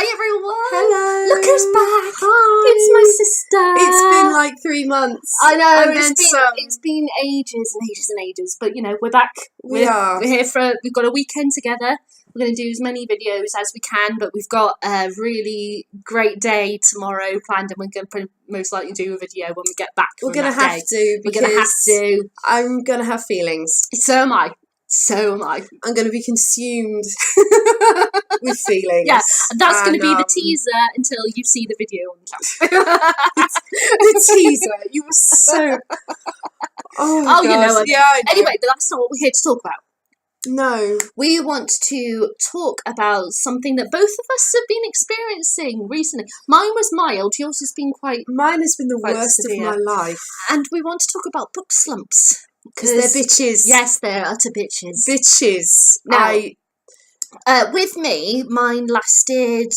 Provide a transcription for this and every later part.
Hi everyone! Hello! Look who's back! Hi! It's my sister! It's been like 3 months. I know, And then it's been ages and ages and ages, but you know, we're back. We're here we've got a weekend together. We're going to do as many videos as we can, but we've got a really great day tomorrow planned, and we're going to most likely do a video when we get back. We're going to have to, because we're going to have to. I'm going to have feelings. So am I. So am I. I'm going to be consumed with feelings. Yeah, and that's going to be the teaser until you see the video on the channel. The teaser. You were so... Oh, gosh. You know what I mean. Yeah, I know. Anyway, but that's not what we're here to talk about. No. We want to talk about something that both of us have been experiencing recently. Mine was mild. Yours has been quite... Mine has been the worst severe. of my life. And we want to talk about book slumps. Because they're bitches. Yes, they're utter bitches. Bitches. Now, with me, mine lasted...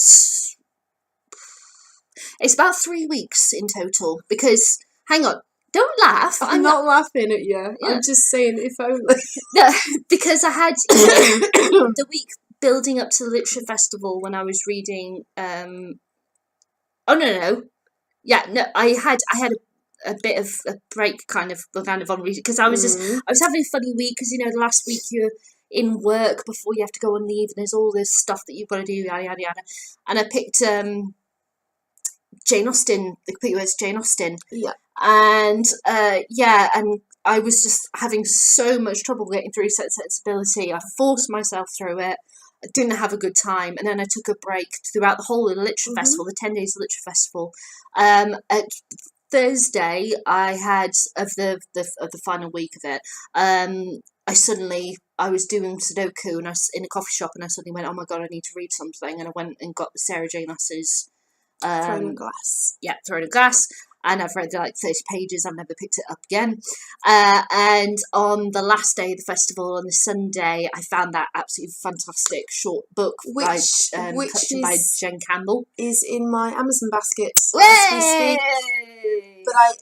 It's about 3 weeks in total. Because, hang on, don't laugh. I'm not laughing at you. Yeah. I'm just saying, if only. No, because I had the week building up to the Literature Festival when I was reading... Oh, no. Yeah, no, I had a bit of a break kind of on reading, because I was having a funny week, because, you know, the last week you're in work before you have to go on leave, and there's all this stuff that you've got to do, yada, yada, yada. And I picked Jane Austen, the computer was Jane Austen. Yeah. And, and I was just having so much trouble getting through Sensibility. I forced myself through it. I didn't have a good time, and then I took a break throughout the whole of the Literature Festival, the 10 days of the Literature Festival. At Thursday, I had of the final week of it. I was doing Sudoku, and I was in a coffee shop, and I suddenly went, "Oh my god, I need to read something!" And I went and got Sarah J. Maas's Throne of Glass. Yeah, Throne of Glass. And I've read like 30 pages. I've never picked it up again. And on the last day of the festival, on the Sunday, I found that absolutely fantastic short book by Jen Campbell. Is in my Amazon basket as we Yay! speak.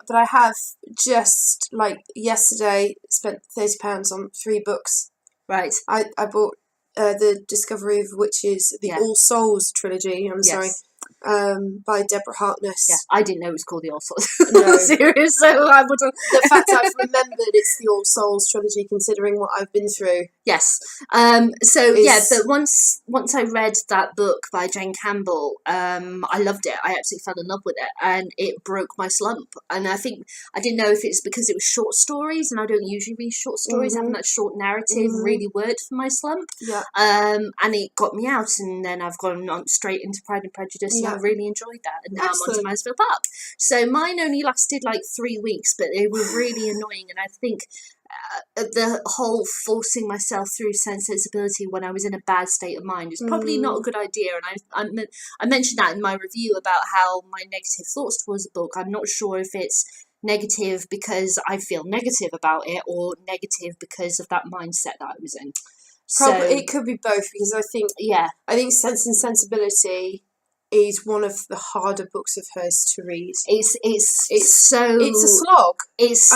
But I have just, like, yesterday spent £30 on 3 books. Right. I bought The Discovery of Witches, the All Souls trilogy. Sorry. By Deborah Harkness. Yeah, I didn't know it was called the All Souls. No. Serious, so I would have... The fact I've remembered it's the All Souls trilogy, considering what I've been through. Yes. But once I read that book by Jane Campbell, I loved it. I absolutely fell in love with it, and it broke my slump. And I think, I didn't know if it's because it was short stories, and I don't usually read short stories. Having that short narrative really worked for my slump. Yeah. And it got me out, and then I've gone on straight into Pride and Prejudice, and I really enjoyed that. And now I'm on to Mansfield Park. So mine only lasted like 3 weeks, but they were really annoying. And I think the whole forcing myself through Sensibility when I was in a bad state of mind is probably not a good idea. And I mentioned that in my review about how my negative thoughts towards the book, I'm not sure if it's negative because I feel negative about it, or negative because of that mindset that I was in. Probably it could be both, because I think Sense and Sensibility is one of the harder books of hers to read. It's a slog. It's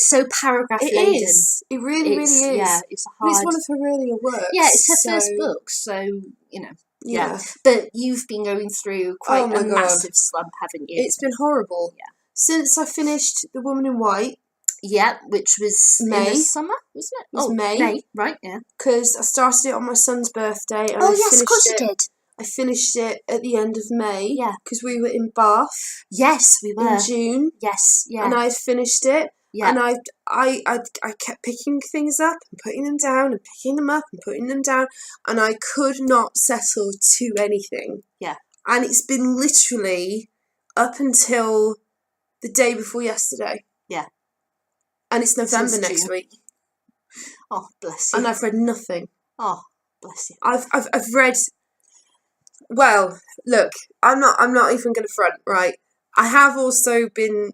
so paragraph laden. It is. It really is. Yeah, it's hard. But it's one of her earlier works. Yeah, it's her first book, so you know. Yeah. But you've been going through quite a massive slump, haven't you? It's been horrible. Yeah. Since I finished The Woman in White. Yeah, which was May. In the summer, wasn't it? It was May. May, right? Yeah. Because I started it on my son's birthday, and yes, of course you did. I finished it at the end of May. Yeah. Because we were in Bath. Yes, we were. In June. Yes, yeah. And I finished it. Yeah. And I kept picking things up and putting them down and picking them up and putting them down. And I could not settle to anything. Yeah. And it's been literally up until the day before yesterday. Yeah. And it's November next week. Oh, bless you. And I've read nothing. Oh, bless you. I've read... Well, look, I'm not even going to front, right? I have also been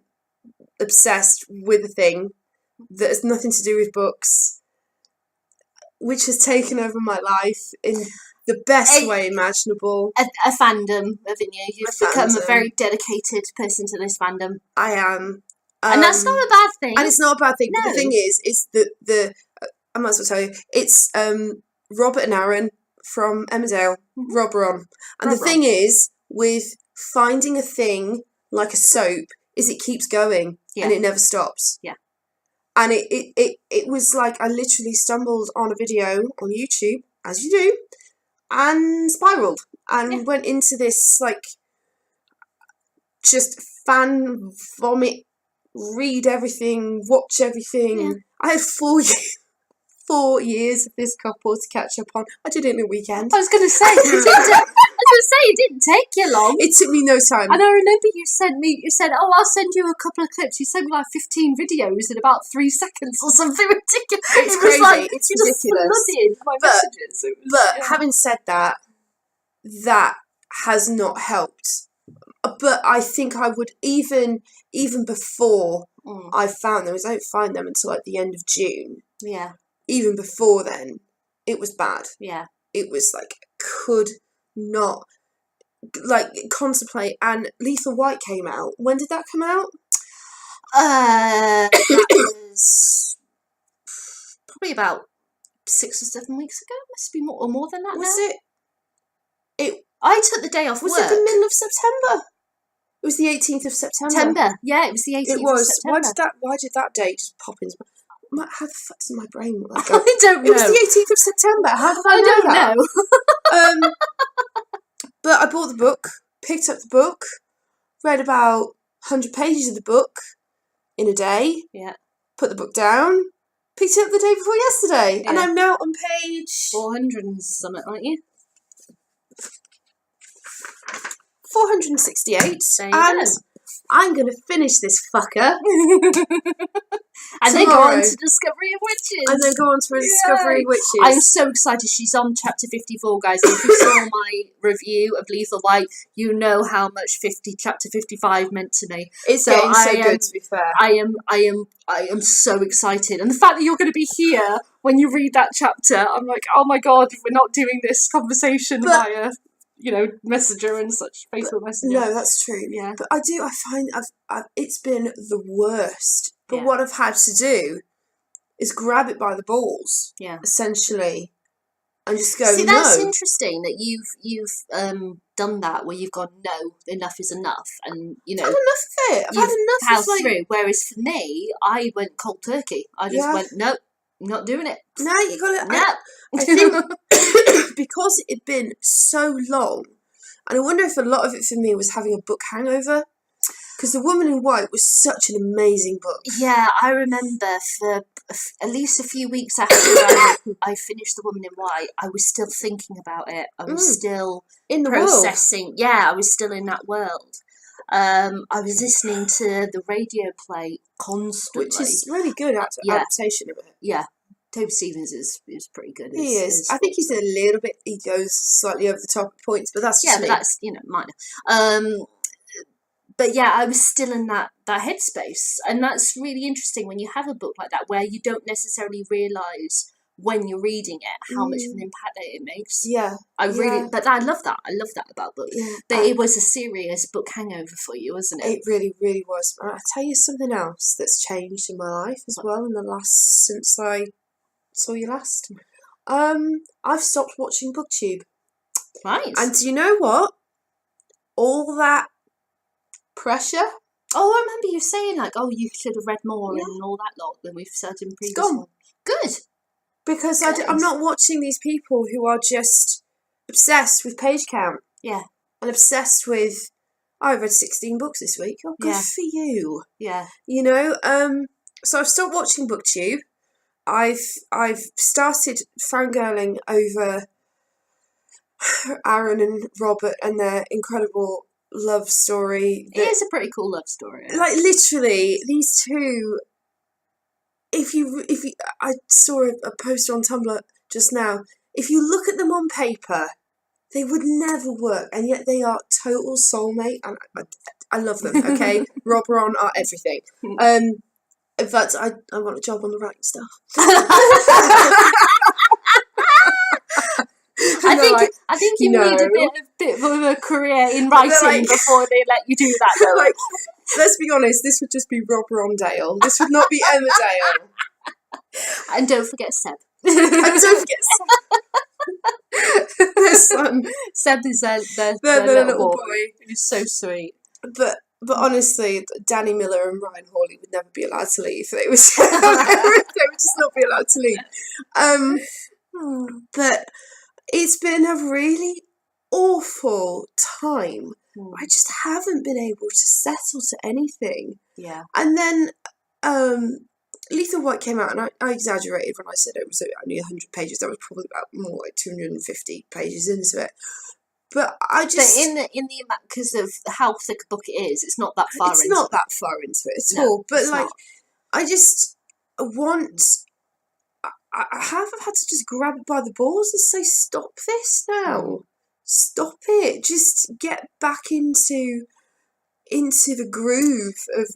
obsessed with a thing that has nothing to do with books, which has taken over my life in the best way imaginable. A fandom, haven't you? You've become a very dedicated person to this fandom. I am. And that's not a bad thing. And it's not a bad thing. No. But the thing is the I might as well tell you, it's Robert and Aaron. from Emmerdale, Rob Ron. And the thing is, with finding a thing like a soap, is it keeps going and it never stops. Yeah. And it was like I literally stumbled on a video on YouTube, as you do, and spiraled and went into this like just fan vomit, read everything, watch everything. Yeah. I had 4 years of this couple to catch up on. I did it in a weekend. I was going to say, it didn't take you long. It took me no time. And I remember you said, oh, I'll send you a couple of clips. You sent me like 15 videos in about 3 seconds or something ridiculous. It's crazy. Like, it's ridiculous. Just flooded my messages. But having said that, that has not helped. But I think I would even before I found them, because I don't find them until like the end of June. Yeah. Even before then, it was bad. Yeah. It was like, could not, like, contemplate. And Lethal White came out. When did that come out? That was probably about 6 or 7 weeks ago. Must be more than that now. Was it? I took the day off work. Was it the middle of September? It was the 18th of September. Yeah, it was the 18th It was. of September. Why did that date just pop into how the fuck does my brain work? I don't know. It was the 18th of September. How did I know that? Know. But I bought the book, picked up the book, read about 100 pages of the book in a day. Yeah. Put the book down, picked it up the day before yesterday, and Yeah. I'm now on page 400 and something, aren't you? 468, There you and go. I'm going to finish this fucker. And then go on to Discovery of Witches. And then go on to Discovery of Witches. I'm so excited. She's on chapter 54, guys. If you saw my review of Lethal White, you know how much chapter 55 meant to me. It's getting so good, to be fair. I am so excited. And the fact that you're going to be here when you read that chapter, I'm like, oh my God, we're not doing this conversation via, Messenger and such, Facebook Messenger. No, that's true. Yeah. But I find it's been the worst. But Yeah. what I've had to do is grab it by the balls, essentially, and just go, See, that's no. interesting that you've done that, where you've gone, no, enough is enough, and I've had enough of it. I've had enough powered of, like, through. Whereas for me, I went cold turkey. I just went, nope, not doing it. No, you got it. No. I think because it had been so long, and I wonder if a lot of it for me was having a book hangover. Because The Woman in White was such an amazing book. Yeah, I remember for at least a few weeks after I finished The Woman in White, I was still thinking about it. I was still in the processing. world. Yeah, I was still in that world. I was listening to the radio play constantly. Which is really good adaptation of it. Yeah. Toby Stevens is pretty good. He is. I think he's a little bit, he goes slightly over the top at points, but that's just me. But that's, minor. But yeah, I was still in that headspace. And that's really interesting when you have a book like that where you don't necessarily realise when you're reading it how much of an impact that it makes. Yeah. But I love that. I love that about books. Yeah. But it was a serious book hangover for you, wasn't it? It really, really was. I'll tell you something else that's changed in my life as well since I saw you last. I've stopped watching BookTube. Right. And do you know what? All that pressure. Oh, I remember you saying you should have read more and all that lot than we've said in previous gone. one. Good. Because I'm not watching these people who are just obsessed with page count. Yeah. And obsessed with, I've read 16 books this week. Oh, good for you. Yeah. So I've stopped watching BookTube. I've started fangirling over Aaron and Robert and their incredible love story. It is a pretty cool love story. Like, literally, these two, I saw a poster on Tumblr just now. If you look at them on paper, they would never work, and yet they are total soulmate, and I love them, okay? Rob, Ron are everything. In fact, I want a job on the writing stuff. I think you need a bit of a career in writing before they let you do that, though. Let's be honest, this would just be Rob Rondale. This would not be Emmerdale. And don't forget Seb. And don't forget Seb. their son. Seb is their little boy. He's so sweet. But honestly, Danny Miller and Ryan Hawley would never be allowed to leave. They would just not be allowed to leave. But it's been a really awful time. I just haven't been able to settle to anything. Yeah. And then Lethal White came out, and I exaggerated when I said it was only 100 pages. That was probably about more like 250 pages into it. But I just... But in the because of how thick a book it is, it's not that far into it. It's not that far into it at all. But, like, not. I just want... I have had to just grab it by the balls and say, stop this now. Stop it. Just get back into the groove of...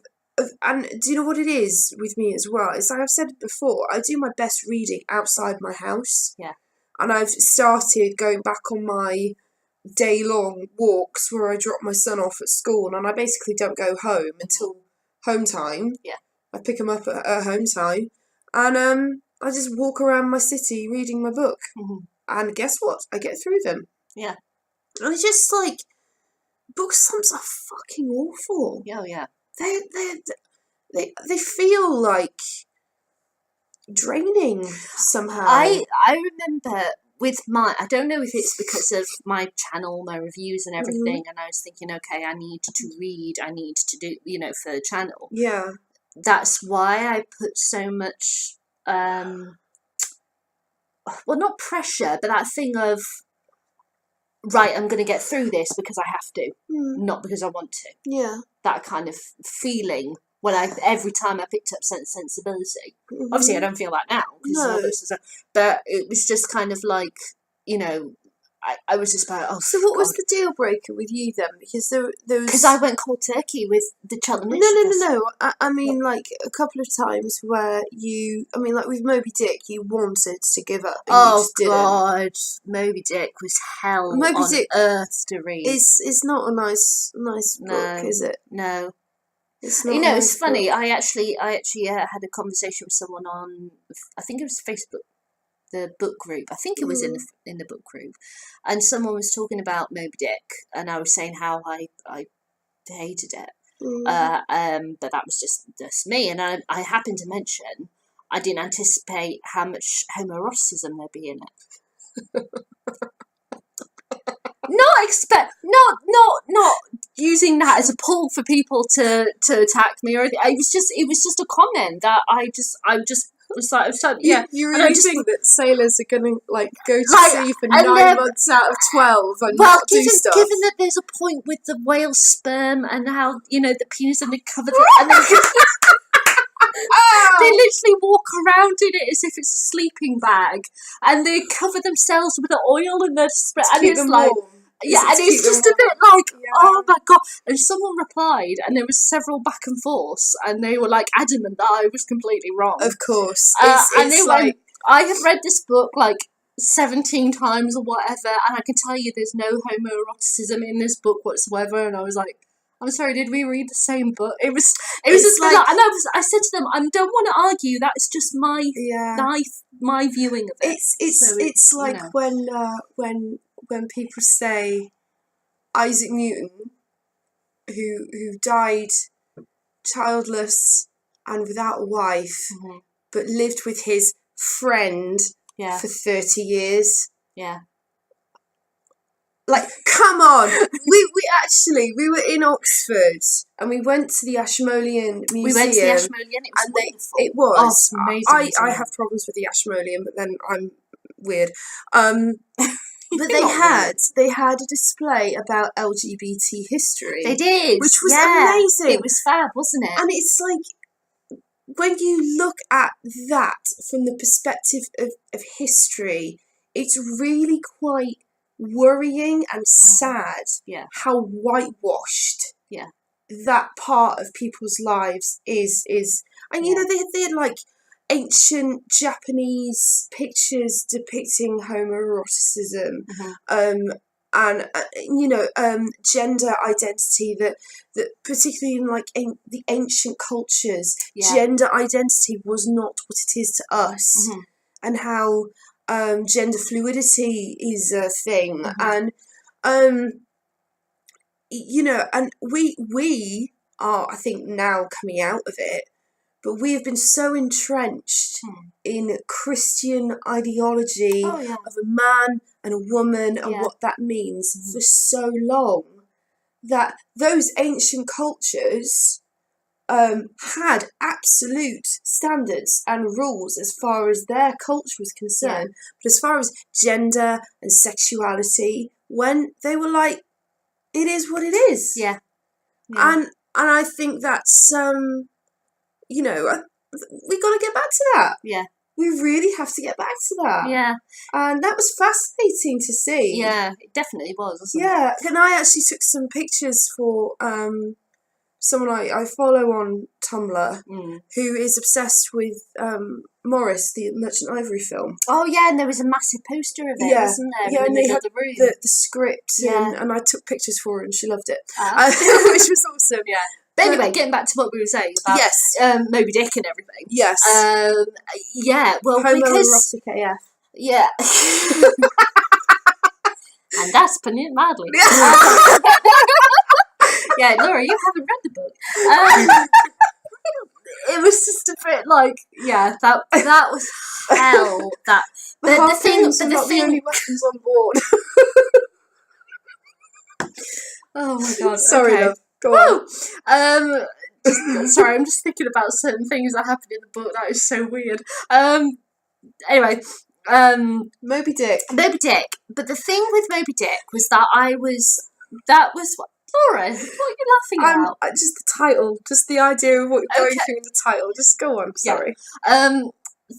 And do you know what it is with me as well? It's like I've said before, I do my best reading outside my house. Yeah. And I've started going back on my day-long walks where I drop my son off at school, and I basically don't go home until home time. Yeah. I pick him up at home time, and I just walk around my city reading my book. Mm-hmm. And guess what? I get through them. Yeah. And it's just like, book slumps are fucking awful. Oh, yeah. They feel like draining somehow. I remember with I don't know if it's because of my channel, my reviews and everything, and I was thinking, okay, I need to read, I need to do, for the channel. Yeah. That's why I put so much, well, not pressure, but that thing of, right, I'm going to get through this because I have to, not because I want to. Yeah. That kind of feeling when every time I picked up Sense and Sensibility. Mm-hmm. Obviously, I don't feel that now. No. But it was just kind of like, I was just like, oh, so what was the deal breaker with you then? Because there was... Because I went cold turkey with the Cheltenham. No. I mean, like, a couple of times where like with Moby Dick, you wanted to give up and you just didn't. God, Moby Dick was hell on earth to read. It's not a nice book, is it? No. It's not it's funny. Book. I actually had a conversation with someone on, I think it was Facebook, the book group. I think it was in the book group, and someone was talking about Moby Dick, and I was saying how I hated it. But that was just me, and I happened to mention I didn't anticipate how much homoeroticism there'd be in it. Not using that as a pull for people to attack me or anything. It was just a comment that I was like, yeah. You really think that sailors are going to go to sea for 9 months out of 12 and not do stuff? Given that there's a point with the whale sperm and how the penis and they cover and they literally walk around in it as if it's a sleeping bag, and they cover themselves with the oil and and it's like. Warm. Yeah, and it's just a bit like, oh my God. And someone replied, and there was several back and forths, and they were like adamant that I was completely wrong. Of course. And they went, I have read this book 17 times or whatever, and I can tell you there's no homoeroticism in this book whatsoever. And I was like, I'm sorry, did we read the same book? It was just and I said to them, I don't want to argue. That's just my my viewing of it. It's like when people say Isaac Newton, who died childless and without a wife, but lived with his friend for 30 years. Yeah. Like, come on! we were in Oxford and we went to the Ashmolean Museum. We went to the Ashmolean. It was wonderful. It was. Oh, amazing. I have problems with the Ashmolean, but then I'm weird. But they had a display about LGBT history. They did, which was amazing. It was fab, wasn't it? And it's like, when you look at that from the perspective of history, it's really quite worrying and sad how whitewashed that part of people's lives is. And they had ancient Japanese pictures depicting homoeroticism, and gender identity that particularly in the ancient cultures, gender identity was not what it is to us, and how gender fluidity is a thing, and you know, and we are, I think, now coming out of it, but we have been so entrenched in Christian ideology Oh, yeah. of a man and a woman and what that means for so long, that those ancient cultures had absolute standards and rules as far as their culture was concerned. But as far as gender and sexuality, when they were like, it is what it is. Yeah. And I think that's you know, we got to get back to that. Yeah. We really have to get back to that. Yeah. And that was fascinating to see. Yeah, it definitely was, wasn't it? Yeah. And I actually took some pictures for someone I follow on Tumblr who is obsessed with Morris, the Merchant Ivory film. Oh, yeah, and there was a massive poster of it, wasn't there? Yeah, in the middle of the room. The script, and I took pictures for her and she loved it, which was awesome. Yeah. But anyway, getting back to what we were saying about Moby Dick and everything. Yes. Yeah, well, homoerotic AF. Yeah. And that's putting it mildly. Yeah, Laura, you haven't read the book. It was just a bit like, that was hell. That the thing are not the only weapons on board. Oh my god! Sorry, love. Go on. Sorry, I'm just thinking about certain things that happened in the book. That is so weird. Anyway, Moby Dick. Moby Dick. But the thing with Moby Dick was that was what, Laura, what are you laughing about? Just the title, just the idea of what you're going through in the title. Just go on. Sorry. Yeah.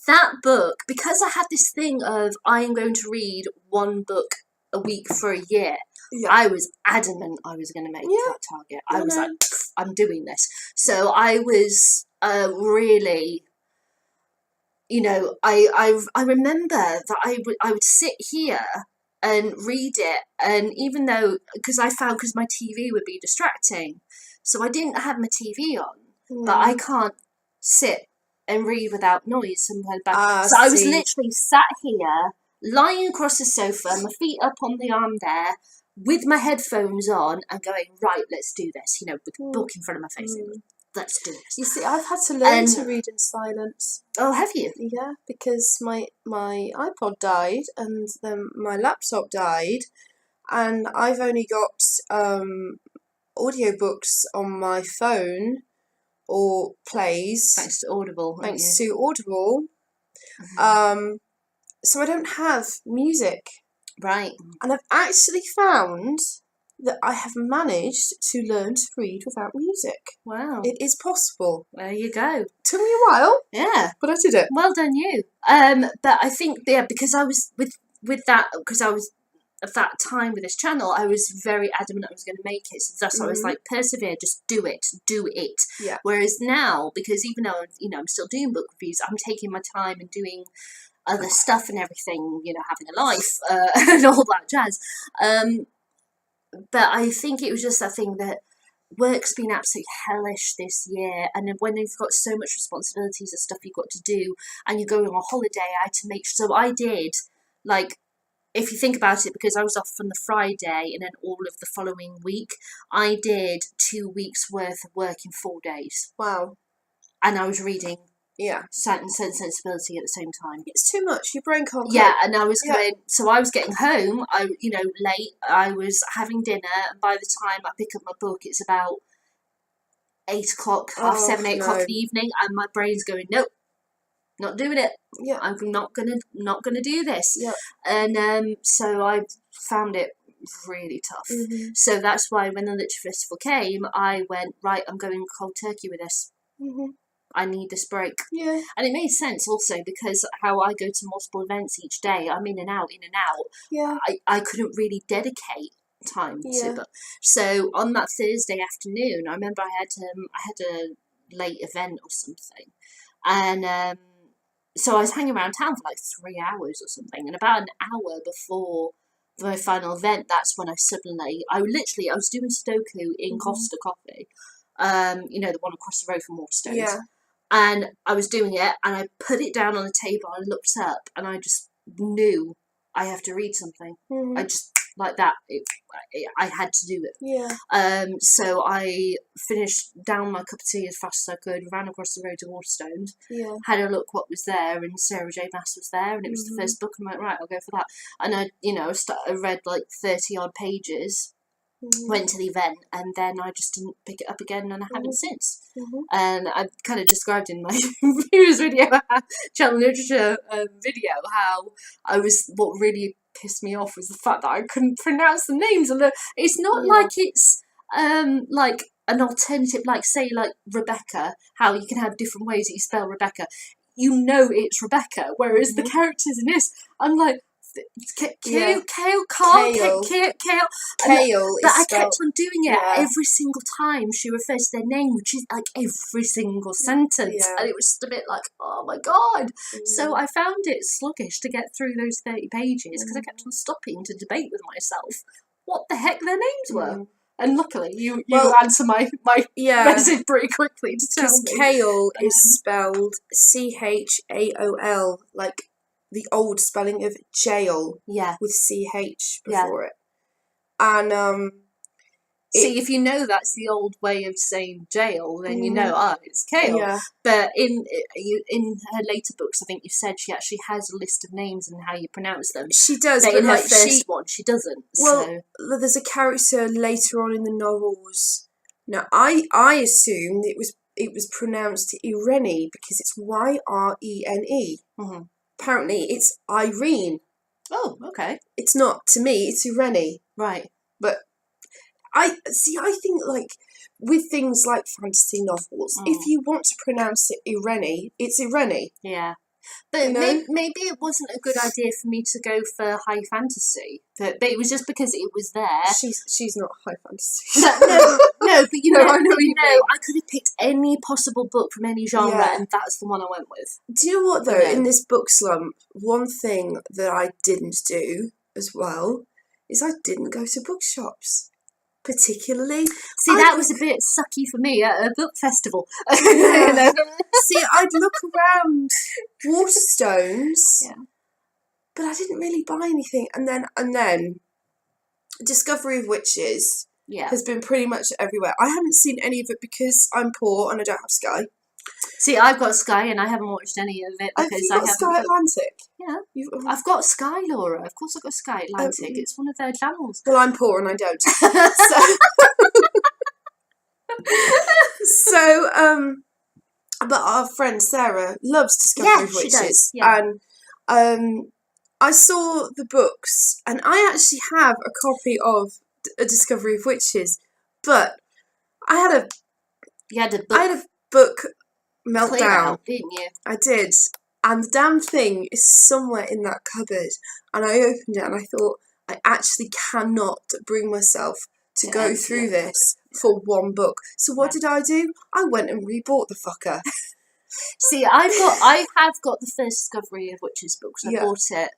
That book, because I had this thing of I am going to read one book a week for a year. Yeah. I was adamant I was going to make that target. I was like, I'm doing this. So I was really, you know, I remember that I would sit here and read it, and even though, because my TV would be distracting, so I didn't have my TV on, but I can't sit and read without noise. So I was literally sat here, lying across the sofa, my feet up on the arm there, with my headphones on and going, right, let's do this, you know, with the book in front of my face. Let's do this. You see, I've had to learn to read in silence. Oh, have you? Yeah, because my iPod died and then my laptop died, and I've only got audiobooks on my phone or plays. Thanks to Audible. So I don't have music. Right. And I've actually found that I have managed to learn to read without music. Wow. It is possible. There you go. Took me a while. Yeah. But I did it. Well done you. But I think, because I was with that, because I was at that time with this channel, I was very adamant I was going to make it. So that's why I was like, persevere, just do it. Yeah. Whereas now, because even though, you know, I'm still doing book reviews, I'm taking my time and doing other stuff and everything, you know, having a life and all that jazz. But I think it was just that thing that work's been absolutely hellish this year, and then when you've got so much responsibilities and stuff you've got to do, and you're going on holiday, I had to make sure. So I did, like, if you think about it, because I was off from the Friday and then all of the following week, I did 2 weeks worth of work in 4 days. Wow. And I was reading Sight and Sensibility at the same time. It's too much. Your brain can't cope. Yeah, and I was going. So I was getting home. Late. I was having dinner, and by the time I pick up my book, it's about 8 o'clock, 8 o'clock in the evening, and my brain's going, nope, not doing it. Yeah, I'm not gonna do this. Yeah, and so I found it really tough. So that's why when the Literature Festival came, I went, right, I'm going cold turkey with this. I need this break. Yeah. And it made sense also because how I go to multiple events each day, I'm in and out. Yeah. I couldn't really dedicate time to it. So on that Thursday afternoon, I remember I had a late event or something. And so I was hanging around town for like 3 hours or something. And about an hour before my final event, that's when I was doing Sudoku in Costa Coffee. The one across the road from Waterstones. Yeah. And I was doing it, and I put it down on the table, I looked up, and I just knew I have to read something. I just, like that, I had to do it. Yeah. So I finished down my cup of tea as fast as I could, ran across the road to Waterstones, had a look what was there, and Sarah J. Maas was there, and it was the first book, and I went, right, I'll go for that. And I read like 30 odd pages, went to the event, and then I just didn't pick it up again, and I haven't since. And I kind of described in my previous video, channel literature video, how what really pissed me off was the fact that I couldn't pronounce the names, and it's not like it's like an alternative, like say like Rebecca, how you can have different ways that you spell Rebecca. You know it's Rebecca, whereas the characters in this, I'm like, Kale. But I kept on doing it every single time she refers to their name, which is like every single sentence, and it was just a bit like, oh my god. So I found it sluggish to get through those 30 pages because I kept on stopping to debate with myself what the heck their names were. And luckily, you answer my message pretty quickly to tell me. Because Kale is spelled Chaol, like the old spelling of jail, with CH before it. And see, if you know that's the old way of saying jail, then you know, it's Kale. Yeah. But in her later books, I think you said she actually has a list of names and how you pronounce them. She does, but in her first one, she doesn't. Well, there's a character later on in the novels. Now, I assumed it was pronounced Irene because it's Yrene. Apparently, it's Irene. Oh, okay. It's not, to me, it's Irene. Right. But I think, like, with things like fantasy novels, if you want to pronounce it Irene, it's Irene. Yeah. But maybe it wasn't a good idea for me to go for high fantasy. But it was just because it was there. She's not high fantasy. No, but you know, I could have picked any possible book from any genre, and that's the one I went with. Do you know what, though? In this book slump, one thing that I didn't do as well is I didn't go to bookshops. Particularly. See, that was a bit sucky for me at a book festival. See, I'd look around Waterstones, but I didn't really buy anything. And then Discovery of Witches has been pretty much everywhere. I haven't seen any of it because I'm poor and I don't have Sky. See, I've got Sky and I haven't watched any of it because I haven't. Sky Atlantic? Yeah. I've got Sky, Laura. Of course I've got Sky Atlantic. It's one of their channels. Well, I'm poor and I don't. But our friend Sarah loves Discovery of Witches. She does. Yeah. And I saw the books and I actually have a copy of A Discovery of Witches, but I had a book meltdown, didn't you? I did, and the damn thing is somewhere in that cupboard. And I opened it and I thought, I actually cannot bring myself to go through this for one book. So what did I do? I went and rebought the fucker. See, I have got the first Discovery of Witches books. I bought it.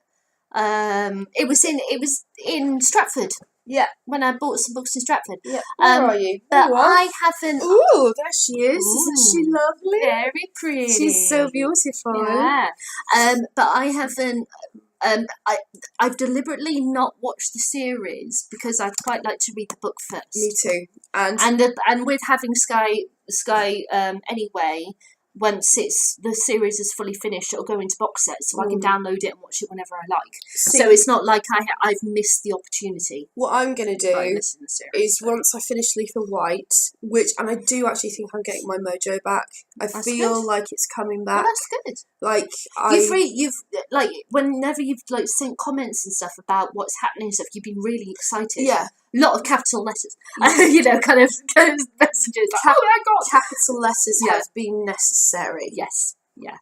It was in Stratford. Yeah, when I bought some books in Stratford. Yeah, where are you? But I haven't. Ooh, there she is! Isn't she lovely? Very pretty. She's so beautiful. Yeah. But I haven't. I've deliberately not watched the series because I'd quite like to read the book first. Me too. And with having Sky anyway. Once the series is fully finished, it'll go into box sets, so I can download it and watch it whenever I like. So it's not like I've missed the opportunity. What I'm going to do is once I finish Leaf of White, and I do actually think I'm getting my mojo back. That's feel good. Like it's coming back. Well, that's good. Like you've like whenever you've like sent comments and stuff about what's happening and stuff, you've been really excited. Yeah. A lot of capital letters, kind of messages. Like, oh my god, capital letters have been necessary. Yes, yeah.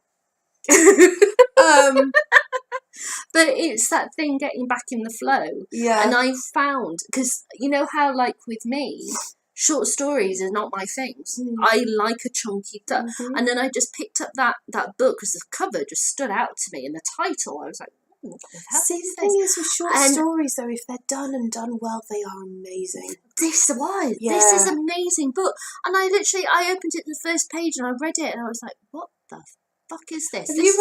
But it's that thing getting back in the flow. Yeah. And I found, because you know how like with me, short stories is not my thing. I like a chunky stuff. And then I just picked up that book because the cover just stood out to me, and the title, I was like, see, the thing is with short stories, though, if they're done well, they are amazing. This is an amazing book. And I opened it the first page and I read it and I was like, what the fuck is this? Have you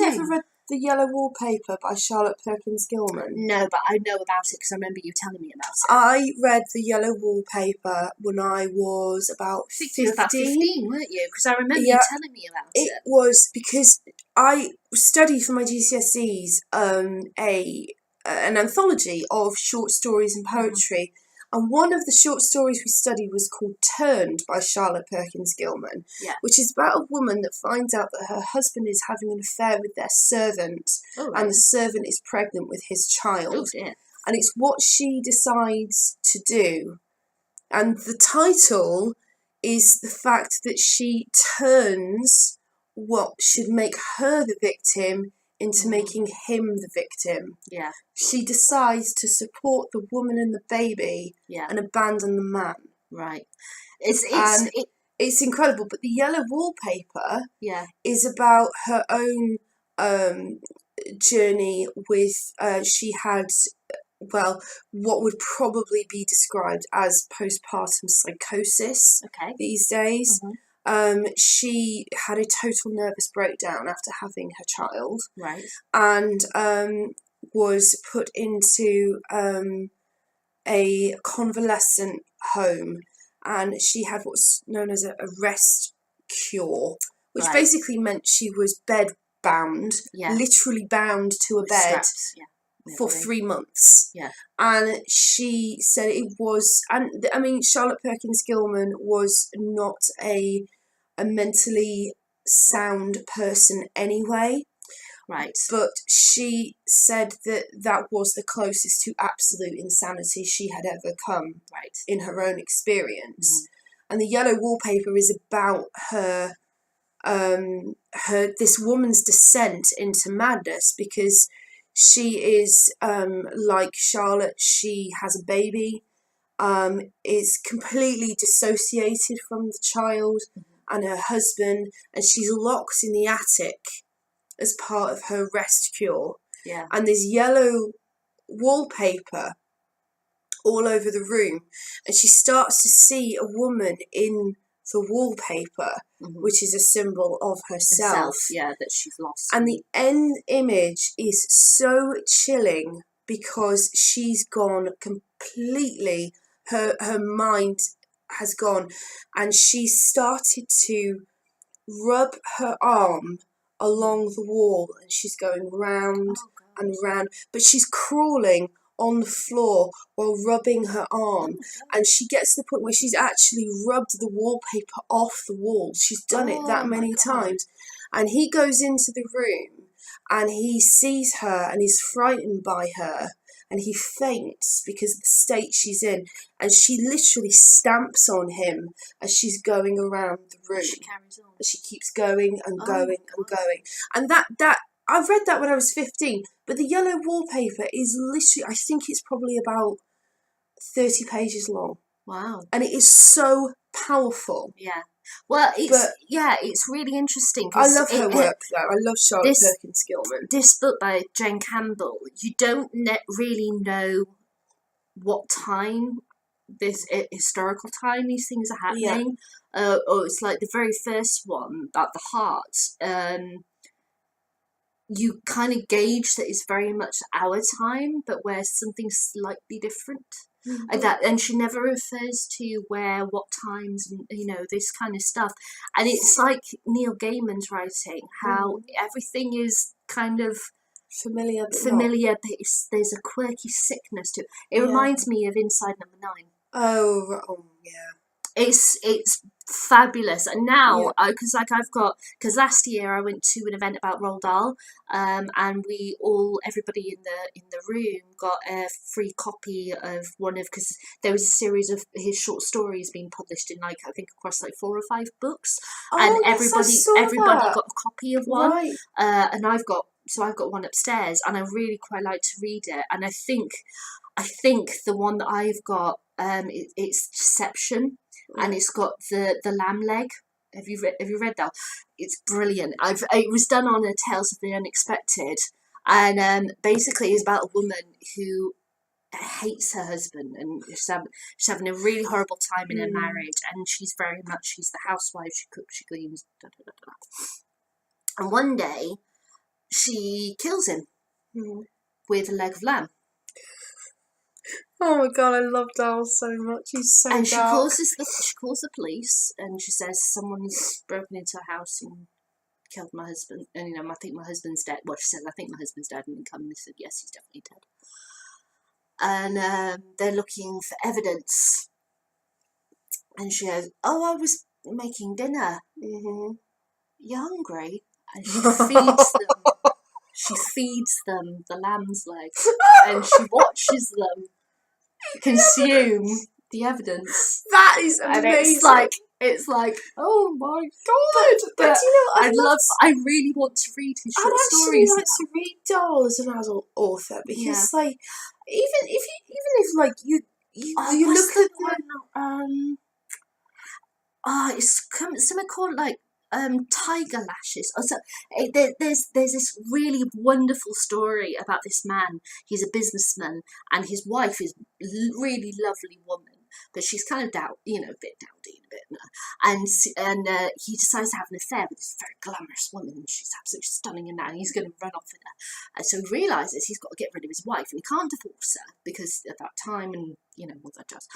ever read The Yellow Wallpaper by Charlotte Perkins Gilman? No, but I know about it because I remember you telling me about it. I read The Yellow Wallpaper when I was about 15. You were about 15, weren't you? Because I remember you telling me about it. It was because I studied for my GCSEs an anthology of short stories and poetry. And one of the short stories we studied was called Turned by Charlotte Perkins Gilman, which is about a woman that finds out that her husband is having an affair with their servant, and the servant is pregnant with his child. And it's what she decides to do. And the title is the fact that she turns what should make her the victim into making him the victim. Yeah. She decides to support the woman and the baby and abandon the man. Right. It's incredible. But The Yellow Wallpaper is about her own journey with, she had, well, what would probably be described as postpartum psychosis these days. She had a total nervous breakdown after having her child, and was put into a convalescent home, and she had what's known as a rest cure, which basically meant she was bed bound, literally bound to a bed. For 3 months. And she said it was, and I mean, Charlotte Perkins Gilman was not a mentally sound person anyway. But she said that was the closest to absolute insanity she had ever come in her own experience. And The Yellow Wallpaper is about her this woman's descent into madness, because she is, like Charlotte, she has a baby, is completely dissociated from the child and her husband, and she's locked in the attic as part of her rest cure. And there's yellow wallpaper all over the room, and she starts to see a woman in the wallpaper, which is a symbol of herself. That she's lost. And the end image is so chilling because she's gone completely, her mind has gone, and she started to rub her arm along the wall, and she's going round and round, but she's crawling on the floor while rubbing her arm, and she gets to the point where she's actually rubbed the wallpaper off the wall. She's done it that many times. And he goes into the room and he sees her and he's frightened by her, and he faints because of the state she's in, and she literally stamps on him as she's going around the room. She carries on. She keeps going and going and going. And that I read that when I was 15, but The Yellow Wallpaper is literally, I think it's probably about 30 pages long. Wow. And it is so powerful. Well, it's really interesting. I love her work, though. I love Charlotte Perkins Gilman. This book by Jane Campbell, you don't really know what time, this historical time, these things are happening. Or it's like the very first one about the heart. You kind of gauge that it's very much our time, but where something's slightly different. And she never refers to where, what times, and this kind of stuff. And it's like Neil Gaiman's writing, how everything is kind of familiar, but there's a quirky sickness to it. It reminds me of Inside Number 9. Oh yeah. It's fabulous. And now because last year I went to an event about Roald Dahl, and everybody in the room got a free copy of because there was a series of his short stories being published in I think across 4 or 5 books, and everybody got a copy of one, and I've got one upstairs, and I really quite like to read it, and I think the one that I've got, it's Deception. And it's got the lamb leg. Have you read that? It's brilliant. It was done on a Tales of the Unexpected, and basically it's about a woman who hates her husband, and she's having a really horrible time in her marriage, and she's the housewife. She cooks, she cleans, da, da, da, da. And one day, she kills him Mm. with a leg of lamb. Oh my god, I love Dal so much. He's so And dark. she calls the police, and she says someone's broken into a house and killed my husband. And I think my husband's dead. Well, she said, I think my husband's dead. And they come and they said, yes, he's definitely dead. And they're looking for evidence. And she goes, oh, I was making dinner. Mm-hmm. You hungry? And she feeds them. She feeds them the lamb's legs, and she watches them consume the evidence. That is amazing. And it's like, oh my god! But do you know, I really want to read his short stories. I'd actually like to read Dahl as an adult author because, like, even if like you look at the it's something called like tiger lashes. So there's this really wonderful story about this man. He's a businessman, and his wife is really lovely woman, but she's kind of a bit dowdy, a bit, and he decides to have an affair with this very glamorous woman, and she's absolutely stunning, and now he's going to run off with her. And so he realizes he's got to get rid of his wife, and he can't divorce her because of that time and what that does.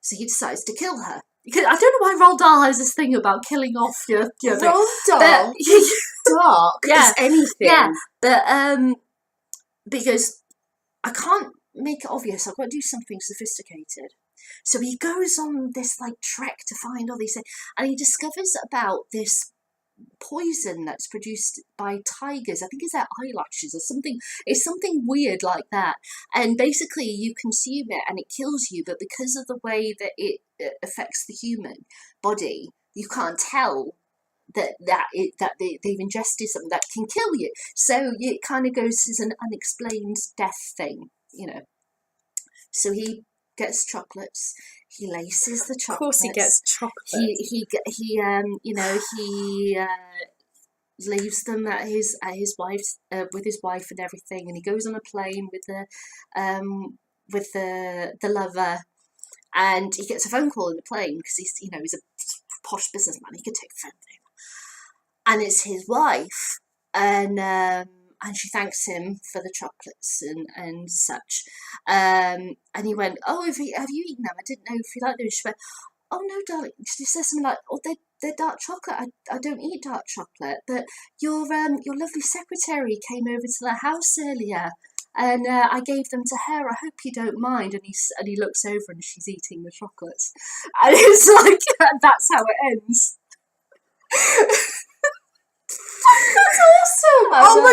So he decides to kill her. I don't know why Roald Dahl has this thing about killing off your Roald Dahl dark as anything. Yeah, but because I can't make it obvious, I've got to do something sophisticated. So he goes on this like trek to find all these things, and he discovers about this poison that's produced by tigers. I think it's their eyelashes or something. It's something weird like that, and basically you consume it and it kills you, but because of the way that it affects the human body, you can't tell that they've ingested something that can kill you. So it kind of goes as an unexplained death thing, So he gets chocolates. He laces the chocolates. Of course, he gets chocolate. He leaves them at his wife's with his wife and everything, and he goes on a plane with the lover, and he gets a phone call in the plane because he's a posh businessman. He could take the phone thing, and it's his wife, and she thanks him for the chocolates and such. And he went, oh, have you eaten them? I didn't know if you like them. She went, oh no, darling. She says something like, oh, they're dark chocolate. I don't eat dark chocolate. But your lovely secretary came over to the house earlier, and I gave them to her. I hope you don't mind. And he looks over and she's eating the chocolates, and it's like that's how it ends. That's awesome. Oh my